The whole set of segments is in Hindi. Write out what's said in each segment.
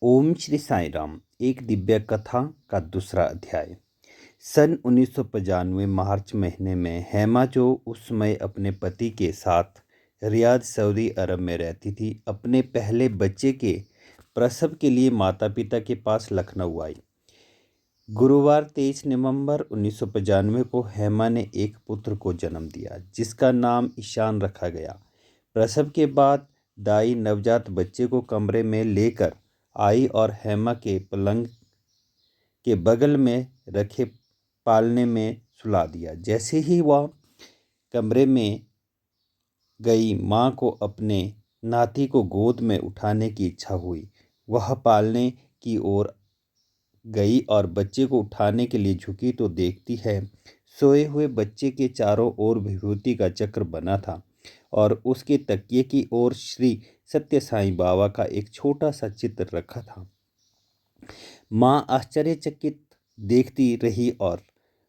ओम श्री साईं राम। एक दिव्य कथा का दूसरा अध्याय। सन 1995 मार्च महीने में हेमा, जो उस समय अपने पति के साथ रियाद सऊदी अरब में रहती थी, अपने पहले बच्चे के प्रसव के लिए माता पिता के पास लखनऊ आई। गुरुवार 23 नवंबर 1995 को हेमा ने एक पुत्र को जन्म दिया, जिसका नाम ईशान रखा गया। प्रसव के बाद दाई नवजात बच्चे को कमरे में लेकर आई और हेमा के पलंग के बगल में रखे पालने में सुला दिया। जैसे ही वह कमरे में गई, माँ को अपने नाती को गोद में उठाने की इच्छा हुई। वह पालने की ओर गई और बच्चे को उठाने के लिए झुकी तो देखती है सोए हुए बच्चे के चारों ओर विभूति का चक्र बना था और उसके तकिए की ओर श्री सत्य साईं बाबा का एक छोटा सा चित्र रखा था। माँ आश्चर्यचकित देखती रही और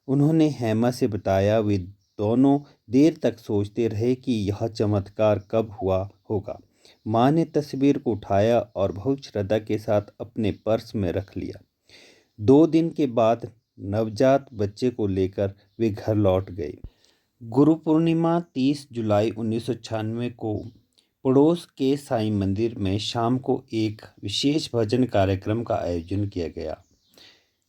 उन्होंने हेमा से बताया। वे दोनों देर तक सोचते रहे कि यह चमत्कार कब हुआ होगा। माँ ने तस्वीर को उठाया और बहुत श्रद्धा के साथ अपने पर्स में रख लिया। 2 दिन के बाद नवजात बच्चे को लेकर वे घर लौट गए। गुरु पूर्णिमा 30 जुलाई 1996 को पड़ोस के साईं मंदिर में शाम को एक विशेष भजन कार्यक्रम का आयोजन किया गया।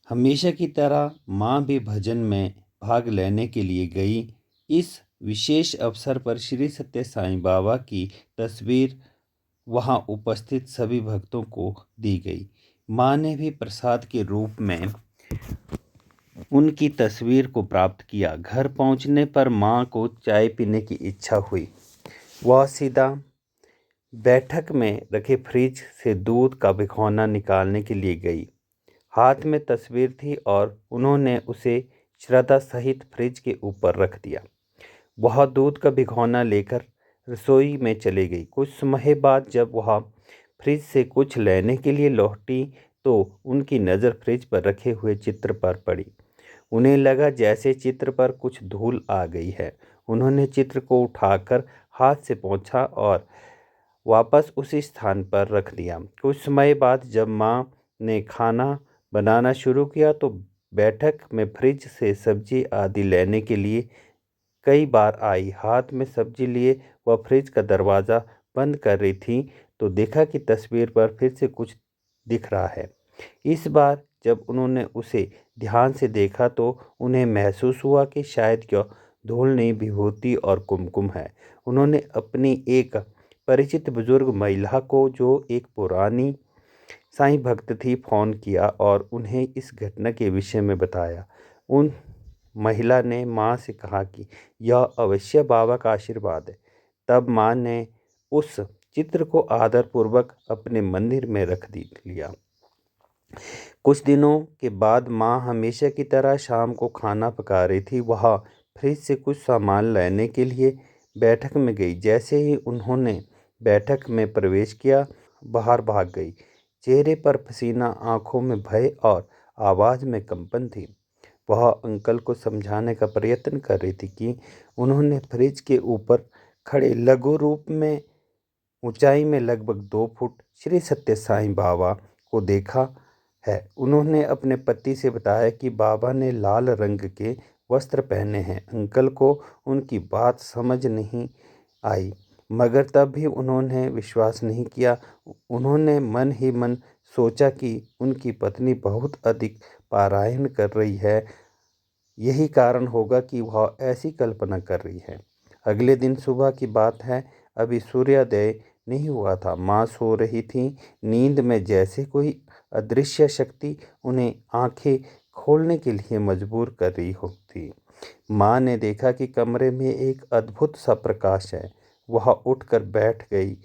हमेशा की तरह माँ भी भजन में भाग लेने के लिए गई। इस विशेष अवसर पर श्री सत्य साईं बाबा की तस्वीर वहां उपस्थित सभी भक्तों को दी गई। माँ ने भी प्रसाद के रूप में उनकी तस्वीर को प्राप्त किया। घर पहुंचने पर माँ को चाय पीने की इच्छा हुई। वह सीधा बैठक में रखे फ्रिज से दूध का भिगोना निकालने के लिए गई। हाथ में तस्वीर थी और उन्होंने उसे श्रद्धा सहित फ्रिज के ऊपर रख दिया। वह दूध का भिगोना लेकर रसोई में चली गई। कुछ समय बाद जब वह फ्रिज से कुछ लेने के लिए लौटी तो उनकी नज़र फ्रिज पर रखे हुए चित्र पर पड़ी। उन्हें लगा जैसे चित्र पर कुछ धूल आ गई है। उन्होंने चित्र को उठाकर हाथ से पोंछा और वापस उसी स्थान पर रख दिया। कुछ समय बाद जब माँ ने खाना बनाना शुरू किया तो बैठक में फ्रिज से सब्जी आदि लेने के लिए कई बार आई। हाथ में सब्जी लिए वह फ्रिज का दरवाज़ा बंद कर रही थी तो देखा कि तस्वीर पर फिर से कुछ दिख रहा है। इस बार जब उन्होंने उसे ध्यान से देखा तो उन्हें महसूस हुआ कि शायद यह धूल नहीं, विभूति और कुमकुम है। उन्होंने अपनी एक परिचित बुजुर्ग महिला को, जो एक पुरानी साईं भक्त थी, फ़ोन किया और उन्हें इस घटना के विषय में बताया। उन महिला ने माँ से कहा कि यह अवश्य बाबा का आशीर्वाद है। तब माँ ने उस चित्र को आदरपूर्वक अपने मंदिर में रख लिया। कुछ दिनों के बाद माँ हमेशा की तरह शाम को खाना पका रही थी। वह फ्रिज से कुछ सामान लेने के लिए बैठक में गई। जैसे ही उन्होंने बैठक में प्रवेश किया, बाहर भाग गई। चेहरे पर पसीना, आंखों में भय और आवाज़ में कंपन थी। वह अंकल को समझाने का प्रयत्न कर रही थी कि उन्होंने फ्रिज के ऊपर खड़े लघु रूप में ऊंचाई में लगभग 2 फुट श्री सत्य साईं बाबा को देखा है। उन्होंने अपने पति से बताया कि बाबा ने लाल रंग के वस्त्र पहने हैं। अंकल को उनकी बात समझ नहीं आई, मगर तब भी उन्होंने विश्वास नहीं किया। उन्होंने मन ही मन सोचा कि उनकी पत्नी बहुत अधिक पारायण कर रही है, यही कारण होगा कि वह ऐसी कल्पना कर रही है। अगले दिन सुबह की बात है। अभी सूर्योदय नहीं हुआ था। माँ सो रही थी। नींद में जैसे कोई अदृश्य शक्ति उन्हें आंखें खोलने के लिए मजबूर कर रही होती। माँ ने देखा कि कमरे में एक अद्भुत सा प्रकाश है। वह उठकर बैठ गई।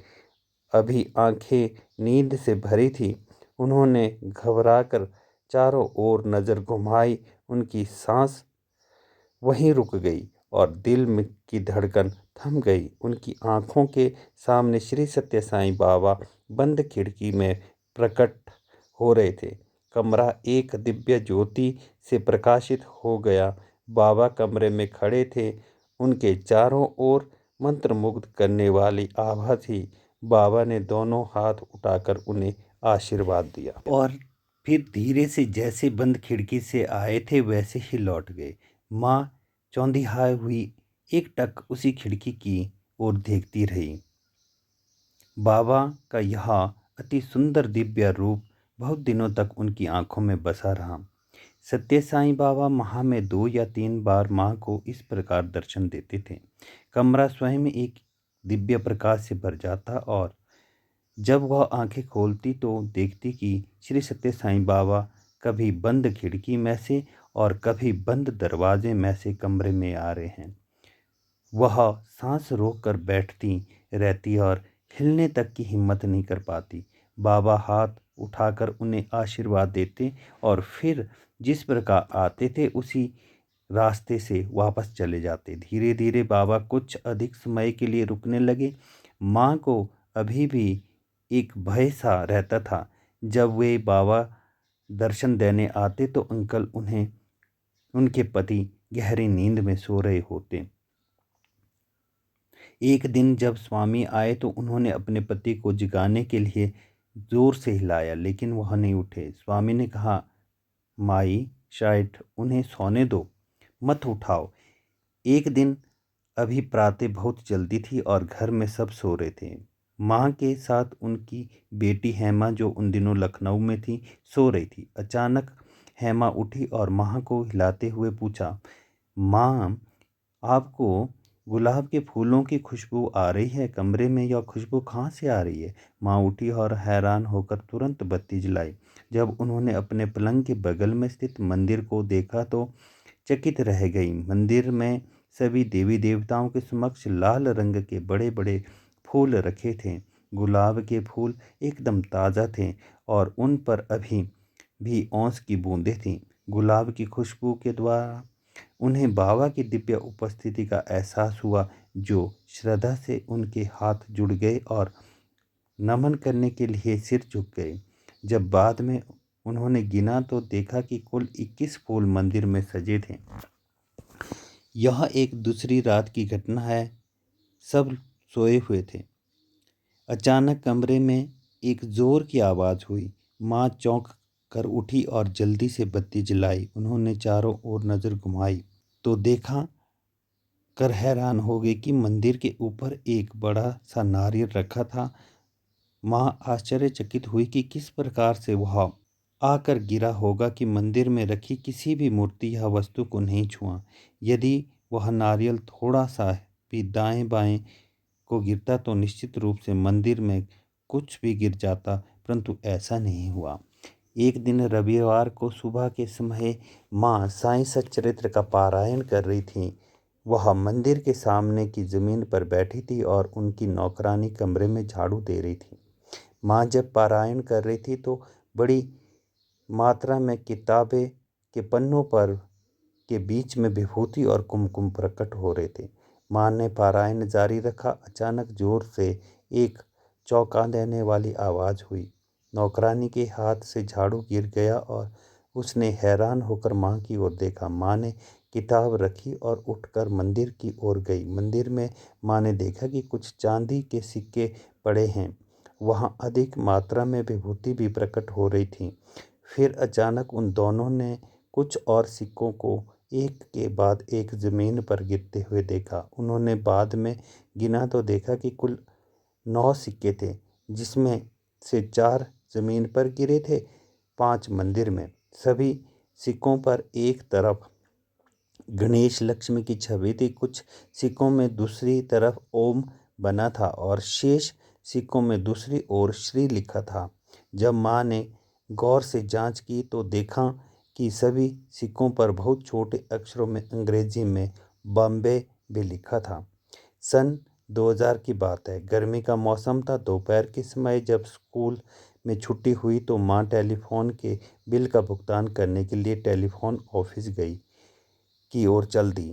अभी आंखें नींद से भरी थी। उन्होंने घबराकर चारों ओर नज़र घुमाई। उनकी सांस वहीं रुक गई और दिल में की धड़कन थम गई। उनकी आंखों के सामने श्री सत्य साईं बाबा बंद खिड़की में प्रकट हो रहे थे। कमरा एक दिव्य ज्योति से प्रकाशित हो गया। बाबा कमरे में खड़े थे। उनके चारों ओर मंत्रमुग्ध करने वाली आभा थी। बाबा ने दोनों हाथ उठाकर उन्हें आशीर्वाद दिया और फिर धीरे से जैसे बंद खिड़की से आए थे वैसे ही लौट गए। माँ चौंधियाई हुई एकटक उसी खिड़की की ओर देखती रही। बाबा का यह अति सुंदर दिव्य रूप बहुत दिनों तक उनकी आंखों में बसा रहा। सत्य साईं बाबा माह में 2 या 3 बार माँ को इस प्रकार दर्शन देते थे। कमरा स्वयं एक दिव्य प्रकाश से भर जाता और जब वह आंखें खोलती तो देखती कि श्री सत्य साईं बाबा कभी बंद खिड़की में से और कभी बंद दरवाजे में से कमरे में आ रहे हैं। वह सांस रोककर बैठती रहती और हिलने तक की हिम्मत नहीं कर पाती। बाबा हाथ उठाकर उन्हें आशीर्वाद देते और फिर जिस प्रकार आते थे उसी रास्ते से वापस चले जाते। धीरे धीरे बाबा कुछ अधिक समय के लिए रुकने लगे। माँ को अभी भी एक भय सा रहता था। जब वे बाबा दर्शन देने आते तो अंकल उन्हें उनके पति गहरी नींद में सो रहे होते। एक दिन जब स्वामी आए तो उन्होंने अपने पति को जगाने के लिए जोर से हिलाया, लेकिन वह नहीं उठे। स्वामी ने कहा, माई, शायद उन्हें सोने दो, मत उठाओ। एक दिन अभी प्रातः बहुत जल्दी थी और घर में सब सो रहे थे। माँ के साथ उनकी बेटी हेमा, जो उन दिनों लखनऊ में थी, सो रही थी। अचानक हेमा उठी और माँ को हिलाते हुए पूछा, माँ, आपको गुलाब के फूलों की खुशबू आ रही है। कमरे में यह खुशबू कहाँ से आ रही है? माँ उठी और हैरान होकर तुरंत बत्ती जलाई। जब उन्होंने अपने पलंग के बगल में स्थित मंदिर को देखा तो चकित रह गई। मंदिर में सभी देवी देवताओं के समक्ष लाल रंग के बड़े बड़े फूल रखे थे। गुलाब के फूल एकदम ताज़ा थे और उन पर अभी भी ओस की बूंदें थीं। गुलाब की खुशबू के द्वारा उन्हें बाबा की दिव्य उपस्थिति का एहसास हुआ, जो श्रद्धा से उनके हाथ जुड़ गए और नमन करने के लिए सिर झुक गए। जब बाद में उन्होंने गिना तो देखा कि कुल 21 फूल मंदिर में सजे थे। यह एक दूसरी रात की घटना है। सब सोए हुए थे। अचानक कमरे में एक जोर की आवाज़ हुई। माँ चौंक कर उठी और जल्दी से बत्ती जलाई। उन्होंने चारों ओर नज़र घुमाई तो देखा कर हैरान हो गई कि मंदिर के ऊपर एक बड़ा सा नारियल रखा था। माँ आश्चर्यचकित हुई कि किस प्रकार से वह आकर गिरा होगा कि मंदिर में रखी किसी भी मूर्ति या वस्तु को नहीं छुआ। यदि वह नारियल थोड़ा सा भी दाएं बाएं को गिरता तो निश्चित रूप से मंदिर में कुछ भी गिर जाता, परंतु ऐसा नहीं हुआ। एक दिन रविवार को सुबह के समय माँ साईं सच्चरित्र का पारायण कर रही थी। वह मंदिर के सामने की जमीन पर बैठी थी और उनकी नौकरानी कमरे में झाड़ू दे रही थी। माँ जब पारायण कर रही थी तो बड़ी मात्रा में किताबें के पन्नों पर के बीच में विभूति और कुमकुम प्रकट हो रहे थे। माँ ने पारायण जारी रखा। अचानक जोर से एक चौंका देने वाली आवाज़ हुई। नौकरानी के हाथ से झाड़ू गिर गया और उसने हैरान होकर माँ की ओर देखा। माँ ने किताब रखी और उठकर मंदिर की ओर गई। मंदिर में माँ ने देखा कि कुछ चांदी के सिक्के पड़े हैं। वहाँ अधिक मात्रा में विभूति भी प्रकट हो रही थी। फिर अचानक उन दोनों ने कुछ और सिक्कों को एक के बाद एक ज़मीन पर गिरते हुए देखा। उन्होंने बाद में गिना तो देखा कि कुल 9 सिक्के थे, जिसमें से 4 ज़मीन पर गिरे थे, 5 मंदिर में। सभी सिक्कों पर एक तरफ गणेश लक्ष्मी की छवि थी। कुछ सिक्कों में दूसरी तरफ ओम बना था और शेष सिक्कों में दूसरी ओर श्री लिखा था। जब माँ ने गौर से जांच की तो देखा कि सभी सिक्कों पर बहुत छोटे अक्षरों में अंग्रेजी में बॉम्बे भी लिखा था। सन 2000 की बात है। गर्मी का मौसम था। दोपहर के समय जब स्कूल में छुट्टी हुई तो माँ टेलीफोन के बिल का भुगतान करने के लिए टेलीफोन ऑफिस की ओर चल दी।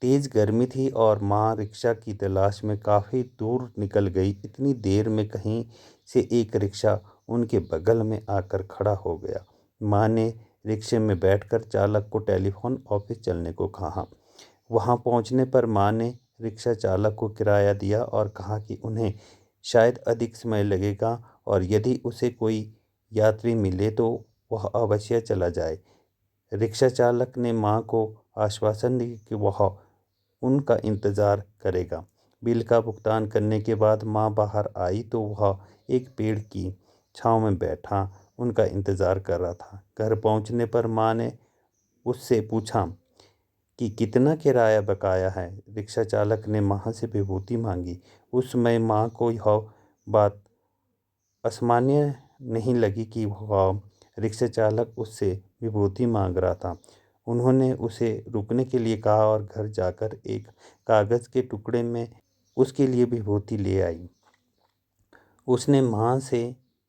तेज़ गर्मी थी और माँ रिक्शा की तलाश में काफ़ी दूर निकल गई। इतनी देर में कहीं से एक रिक्शा उनके बगल में आकर खड़ा हो गया। माँ ने रिक्शे में बैठकर चालक को टेलीफोन ऑफिस चलने को कहा। वहाँ पहुँचने पर माँ ने रिक्शा चालक को किराया दिया और कहा कि उन्हें शायद अधिक समय लगेगा और यदि उसे कोई यात्री मिले तो वह अवश्य चला जाए। रिक्शा चालक ने माँ को आश्वासन दिया कि वह उनका इंतज़ार करेगा। बिल का भुगतान करने के बाद माँ बाहर आई तो वह एक पेड़ की छाँव में बैठा उनका इंतज़ार कर रहा था। घर पहुँचने पर माँ ने उससे पूछा कि कितना किराया बकाया है। रिक्शा चालक ने माँ से विभूति मांगी। उस समय माँ को यह बात असामान्य नहीं लगी कि वह रिक्शा चालक उससे विभूति मांग रहा था। उन्होंने उसे रुकने के लिए कहा और घर जाकर एक कागज़ के टुकड़े में उसके लिए विभूति ले आई। उसने माँ से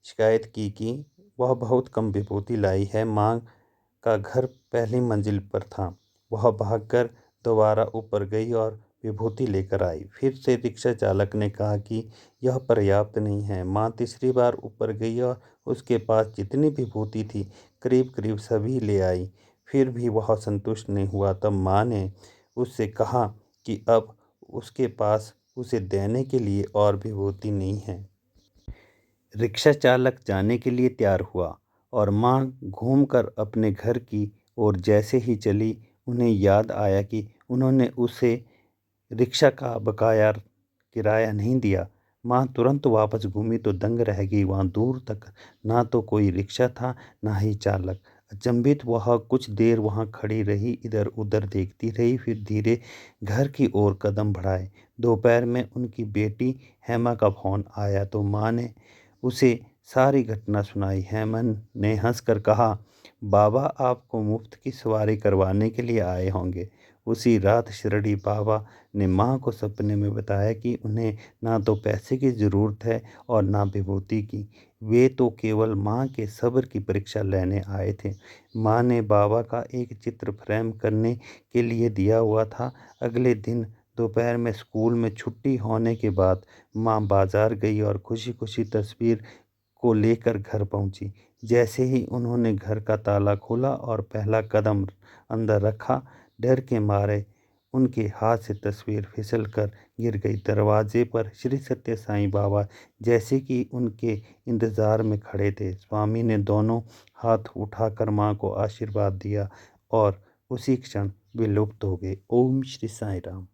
शिकायत की कि वह बहुत कम विभूति लाई है। माँ का घर पहली मंजिल पर था। वह भागकर दोबारा ऊपर गई और विभूति लेकर आई। फिर से रिक्शा चालक ने कहा कि यह पर्याप्त नहीं है। माँ तीसरी बार ऊपर गई और उसके पास जितनी विभूति थी करीब करीब सभी ले आई। फिर भी वह संतुष्ट नहीं हुआ। तब माँ ने उससे कहा कि अब उसके पास उसे देने के लिए और विभूति नहीं है। रिक्शा चालक जाने के लिए तैयार हुआ और माँ घूमकर अपने घर की ओर जैसे ही चली, उन्हें याद आया कि उन्होंने उसे रिक्शा का बकाया किराया नहीं दिया। माँ तुरंत वापस घूमी तो दंग रह गई। वहाँ दूर तक ना तो कोई रिक्शा था, ना ही चालक। अचंभित वह कुछ देर वहाँ खड़ी रही, इधर उधर देखती रही, फिर धीरे घर की ओर कदम बढ़ाए। दोपहर में उनकी बेटी हेमा का फोन आया तो माँ ने उसे सारी घटना सुनाई। हेमा ने हंसकर कहा, बाबा आपको मुफ्त की सवारी करवाने के लिए आए होंगे। उसी रात शिरडी बाबा ने माँ को सपने में बताया कि उन्हें ना तो पैसे की ज़रूरत है और ना विभूति की। वे तो केवल माँ के सब्र की परीक्षा लेने आए थे। माँ ने बाबा का एक चित्र फ्रेम करने के लिए दिया हुआ था। अगले दिन दोपहर में स्कूल में छुट्टी होने के बाद माँ बाजार गई और खुशी खुशी तस्वीर को लेकर घर पहुंची। जैसे ही उन्होंने घर का ताला खोला और पहला कदम अंदर रखा, डर के मारे उनके हाथ से तस्वीर फिसल कर गिर गई। दरवाजे पर श्री सत्य साईं बाबा जैसे कि उनके इंतज़ार में खड़े थे। स्वामी ने दोनों हाथ उठाकर माँ को आशीर्वाद दिया और उसी क्षण वे लुप्त हो गए। ओम श्री साईं राम।